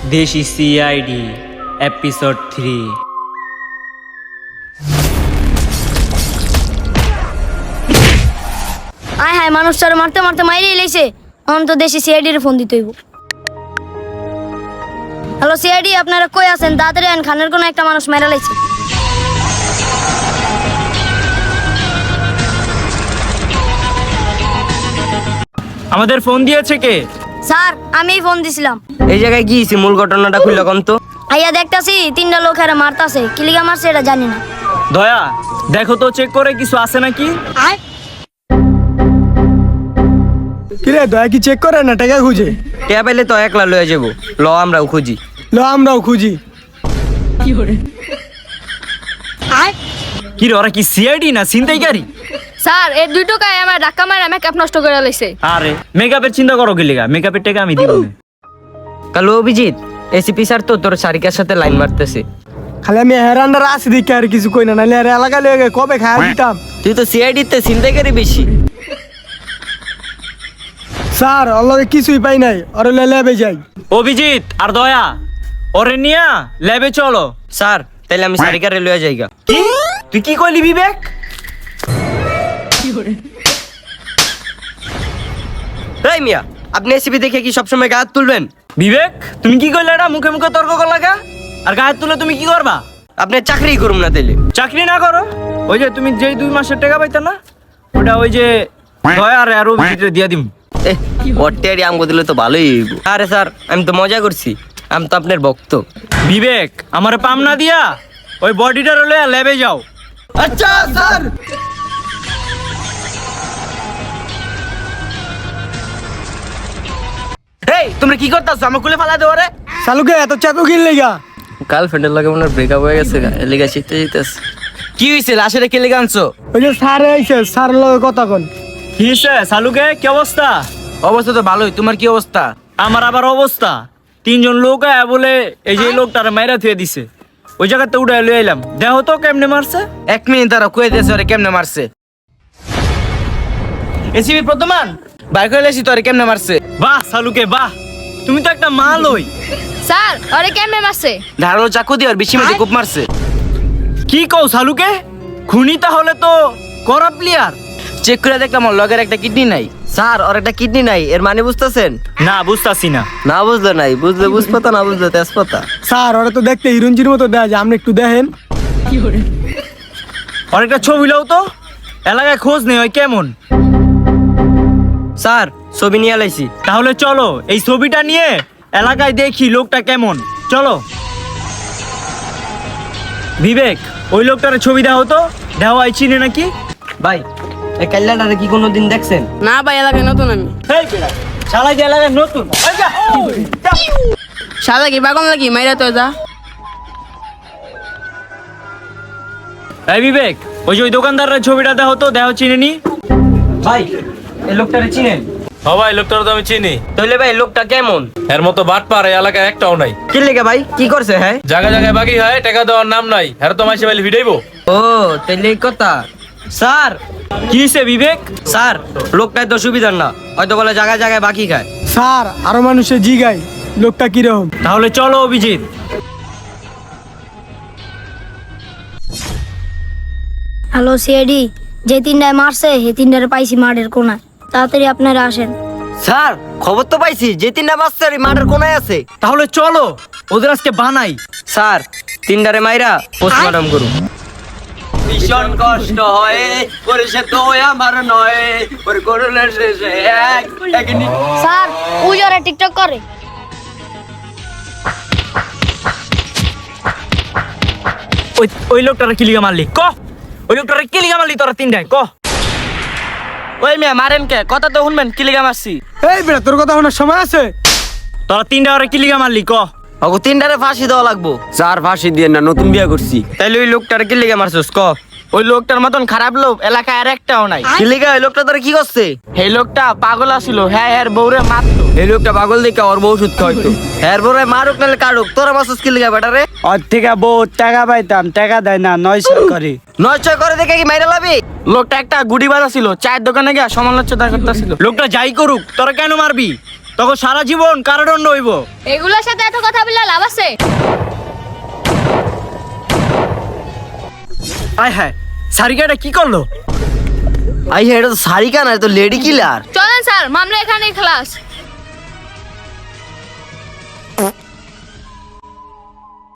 দেশি CID episode 3। আয় হায় মানুষটারে মারতে মারতে মাইরেই লেছে। এখন তো দেশি সিআইডির ফোন দিতে হইব। হ্যালো সিআইডি, আপনারা কই আছেন? তাড়াতাড়ি আন, খানের কোনো একটা মানুষ মাইরা লাইছে। আমাদের ফোন দিয়েছে কে? স্যার আমিই ফোন দিছিলাম। এই জায়গায় গিয়েছি, মূল ঘটনাটা খুললো কম তো। আইয়া দেখতাছি তিনটা লোক এরা মারতাছে। কিলিগা মারছে এটা জানি না। দয়া দেখো তো, চেক করে কিছু আছে নাকি। আয় কিরে দয়া কি চেক করে না টাকা খুঁজে? টিয়া পাইলে তো একলা লয়ে যাবো, ল আমরাও খুঁজি। আমরাও খুঁজি। আয় কি রে, ওরা কি সিআইডি না ছিনতাইকারী? স্যার এই দুই টাকায় আমার ধাক্কা মারা মেকআপ নষ্ট করে লাইছে। আরে মেকআপের চিন্তা করো কি লেগা? মেকআপের টাকা আমি দিব না। কালো অভিজিৎ, এসিপি স্যার তো তোর সারিকার সাথে লাইন মারতেছে। খালি আমি হেরান্ডার আছি দেখি আর কিছু কই না, নাহলে আর এলাকা লেগে কবে খাওয়া দিতাম। তুই তো সিআইডি তে ছিনতাইকারী বেশি। স্যার অল্লগে কিছুই পাই নাই, ওরে লেবে যাই। অভিজিৎ আর দয়া ওরে নিয়া ল্যাবে চলো। স্যার তাইলে আমি সারিকারে লয়ে যাইগা। কি তুই কি কইলি বিবেক? এই মিয়া, আপনি এসিপি দেখে কি সবসময় গায়ে হাত তুলবেন? বিবেক তুমি কি কইলে? এটা মুখে মুখে তর্ক কর লাগা। আর গায়ে তুলে তুমি কি করবা? আপনি চাকরি করুন না তাইলে। চাকরি না করো, ওই যে তুমি যেই 2 মাসের টাকা পাইতা না, ওটা ওই যে দয়া আর অভিজিৎ দিয়া দিম। ওরটারি আমগো দিলে তো ভালোই হইব। আরে স্যার আমি তো মজা করছি, আমি তো আপনার ভক্ত। বিবেক আমারে পাম না দিয়া ওই বডিটার লয়ে ল্যাবে যাও। আচ্ছা স্যার। এই তোমরা কি করতাছ? আমাকে খুলে ফালা দেও রে। শালুকে এত চাকু কিন লেগা? গার্লফ্রেন্ডের লগে মনে ব্রেকআপ হয়ে গেছে, এলিগা শিখতে যেতেছে। কি হইছে? লাশের কে লেগে আনছো? ওই যে স্যার আইছে, স্যার লগে কথা কন। কি হইছে সালুকে? কি অবস্থা? অবস্থা তো ভালোই, তোমার কি অবস্থা? আমার আবার অবস্থা, 3 জন লোক আয়া বলে এই যে লোকটার মাইরা থুয়ে দিছে। ওই জায়গাতে উড়াই লয়ে এলাম। দেখো তো কেমনে মারছে। 1 মিনিট দাঁড়া, কয়ে দিয়েছে ওরে কেমনে মারছে। এসিবি প্রথমান বাইর করে লেছি তোরে কেমনে মারছে। বাহ সালুকে বাহ, তুমি তো একটা মাল হই। স্যার ওরে কেমনে মারছে? ধারালো চাকু দিয়ে ওর বেশি মধ্যে কূপ মারছে। কি কও সালুকে? খুনি তাহলে তো করা প্লেয়ার। চেক করে দেখলাম ওর লগের একটা কিডনি নাই। স্যার ওর একটা কিডনি নাই, এর মানে বুঝতেছেন? না বুঝতাছি না। না বুঝলে নাই, বুঝলে বুঝপাতা, না বুঝলে তেজপাতা। স্যার ওরা তো দেখতে হিরোইনজির মতো দেয়া যায়, আপনি একটু দেখেন। অনেকটা ছবি লও তো, এলাকায় খোঁজ নেই ওই কেমন। স্যার ছবি নিয়ে লাইছি। তাহলে চলো এই ছবিটা নিয়ে এলাকায় দেখি লোকটা কেমন। চলো বিবেক, ওই লোকটার ছবি দাও তো, দেওয়া হয় চিনে নাকি। ভাই এই কাল্লাটারে কি কোনোদিন দেখছেন? না ভাই এলাকায় নতুন আমি। এই বেড়া, শালা যে এলাকায় নতুন। এই যা। সাদা কি বাগন লাগি মাইরা তো যা। এই বিবেক, ওই যে ওই দোকানদারের ছবিটা দাও তো, দেওয়া চিনে নি। ভাই এই লোকটারে চিনেন? হ্যাঁ ভাই, লোকটার তো আমি চিনি। তাহলে ভাই লোকটা কেমন? এর মতো বাট পার এই এলাকায় একটাও নাই। কি লেগে ভাই, কি করছে? হ্যাঁ জায়গায় জায়গায় বাকি হয়, টাকা দেওয়ার নাম নাই। এর তো মাসে বাইলে ভিড়াইবো। ও তাইলে এই কথা। স্যার কি হইছে বিবেক? স্যার লোকটাই তো সুবিধার না, হয়তো বলে জায়গায় জায়গায় বাকি খায়। স্যার আরো মানুষে জিগাই লোকটা কিরকম। তাহলে চলো অভিজিৎ। হ্যালো সিআইডি, যে তিনটায় মারছে সেই তিনটারে পাইছি মাঠের কোনায়। তাড়াতাড়ি আপনারা আসেন। স্যার খবর তো পাইছি, যে 3টা বাচ্চার মাঠের কোনায় আছে। তাহলে চলো ওদের আজকে বানাই। স্যার 3টারে মাইরা পোস্টমর্টম করুন। ভীষণ কষ্ট হয় করেছে তো আমার নয়, ওর করলে শেষে এক স্যার ওই যারা টিকটক করে। ওই ওই লোকটারে কি লিগা মারলি ক? ওই লোকটারে কি লিগা মারলি তোরা 3টায় ক? ওই মিয়া মারেন কে? কথা তো শুনবেন, কি লিগা মারছি। এই বেটা তোর কথা শোনার সময় আছে? তোরা 3টা ওরে কি লিগা মারলি ক? ওগো 3টারে ফাঁসি দেওয়া লাগবো। স্যার ফাঁসি দিয়ে না, নতুন বিয়ে করছি। তাইলে ওই লোকটারে কি লিগা মারছস ক? ওই লোকটার মতন খারাপ লোক এলাকায় আর একটাও নাই। কি লিগা ওই লোকটা তোরা কি করছে? এই লোকটা পাগল আছিল, হ্যাঁ হ্যাঁ বউরে মারতো। এই লোকটা পাগল দেখে ওর বউ সুদ খাওয়াইতো। এর পরে মারুক নাহলে কাটুক, তোরা মারছস কি লিগা বেটারে? ওর থেকে বহুত টাকা পাইতাম, টাকা দেয় না, 900 করে। 900 করে দেখে কি মাইরা লাবি? লোকটা একটা গুড়ি বাজা ছিল, চায়ের দোকানে গিয়ে সমালোচনা করতেছিল। লোকটা যাই করুক, তোরা কেন মারবি? তখন সারা জীবন কারাদণ্ড হইব। এগুলোর সাথে এত কথা বললে লাভ আছে? আয় হ্যাঁ, সারিকাটা কি করলো? আই এটা তো সারিকা না, তো লেডি কিলার। চলেন স্যার, মামলা এখানেই খালাস।